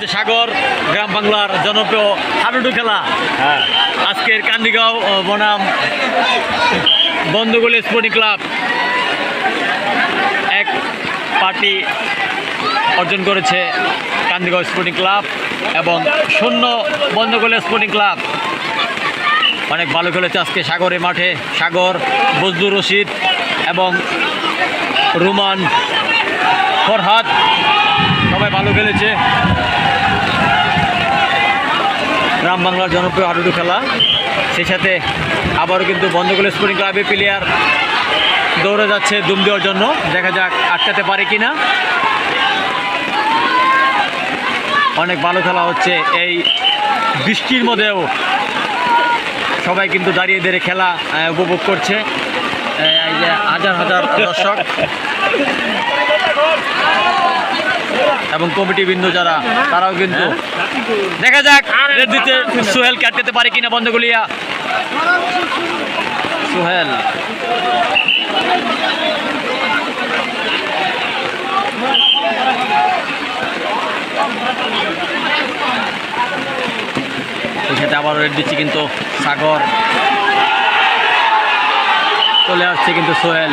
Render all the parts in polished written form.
সাগর গ্রাম বাংলার জনপ্রিয় হাডুডু খেলা। আজকের কান্দিগাঁও বনাম বন্ধুগুলি স্পোর্টিং ক্লাব এক পার্টি অর্জন করেছে কান্দিগাঁও স্পোর্টিং ক্লাব এবং 0 বন্ধুগুলি স্পোর্টিং ক্লাব। অনেক ভালো খেলেছে আজকে সাগরের মাঠে। সাগর, বজলুর রশিদ এবং রুমান, ফরহাদ সবাই ভালো খেলেছে। গ্রাম বাংলার জনপ্রিয় হাডুডু খেলা, সেই সাথে আবারও কিন্তু বন্ধগুলো স্পোর্টিং ক্লাবের প্লেয়ার দৌড়ে যাচ্ছে দুম দেওয়ার জন্য। দেখা যাক আটকাতে পারে কিনা। অনেক ভালো খেলা হচ্ছে এই বৃষ্টির মধ্যেও। সবাই কিন্তু দাঁড়িয়ে দাঁড়িয়ে খেলা উপভোগ করছে। এই যে হাজার হাজার দর্শক এবং কমিটি বিন্দু যারা, তারাও কিন্তু দেখা যাক রেড দিতে সোহেলকে আটকাতে পারে কিনা বন্ধগুলিয়া। সোহেল সেটা আবার রেড দিচ্ছে কিন্তু সাগর। চলে আসছে কিন্তু সোহেল,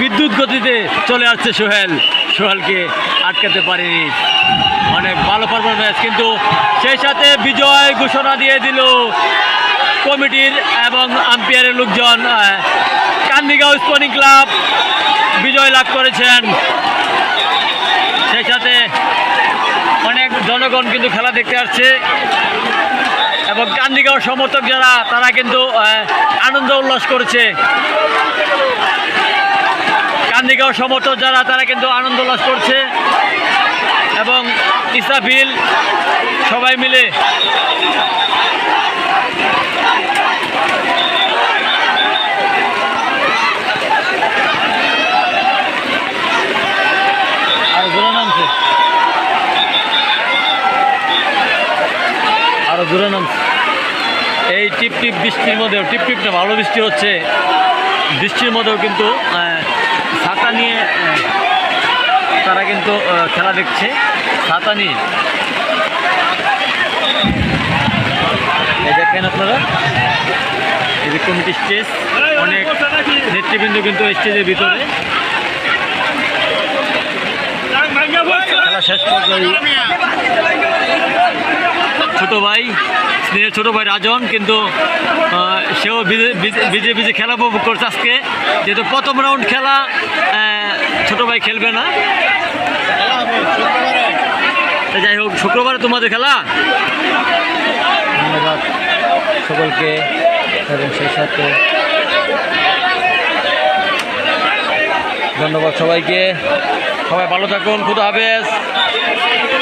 বিদ্যুৎ গতিতে চলে আসছে সোহেল। সোহেলকে আটকাতে পারেনি। অনেক ভালো পারফরমেন্স, কিন্তু সেই সাথে বিজয় ঘোষণা দিয়ে দিল কমিটির এবং আম্পায়ারের লোকজন। কান্দিগাঁও স্পোর্টিং ক্লাব বিজয় লাভ করেছেন। সেই সাথে অনেক জনগণ কিন্তু খেলা দেখতে আসছে এবং কান্দিগাঁও সমর্থক যারা, তারা কিন্তু আনন্দ উল্লাস করেছে। কান্দিগাঁও সমর্থক যারা, তারা কিন্তু আনন্দ উল্লাস করছে এবং ইসরাফিল সবাই মিলে আরো জোরে নামছে। এই টিপ টিপ বৃষ্টির মধ্যেও, টিপ টিপটা ভালো বৃষ্টি হচ্ছে, বৃষ্টির মধ্যেও কিন্তু ছাতা নিয়ে তারা কিন্তু খেলা দেখছে। ছাতা নিয়ে এই দেখেন আপনারা, এই যে কমিটি স্টেজ, অনেক নেতৃবৃন্দ কিন্তু স্টেজের ভিতরে। খেলা শেষ পর্যায়ে ছোটো ভাই, স্নেহের ছোটো ভাই রাজন কিন্তু সেও ভিজে ভিজে খেলা উপভোগ করছে আজকে। যেহেতু প্রথম রাউন্ড খেলা, ছোটো ভাই খেলবে না। যাই হোক, শুক্রবারে তোমাদের খেলা। ধন্যবাদ সকলকে এবং সেই সাথে ধন্যবাদ সবাইকে। সবাই ভালো থাকুন। খুদা হাফেজ।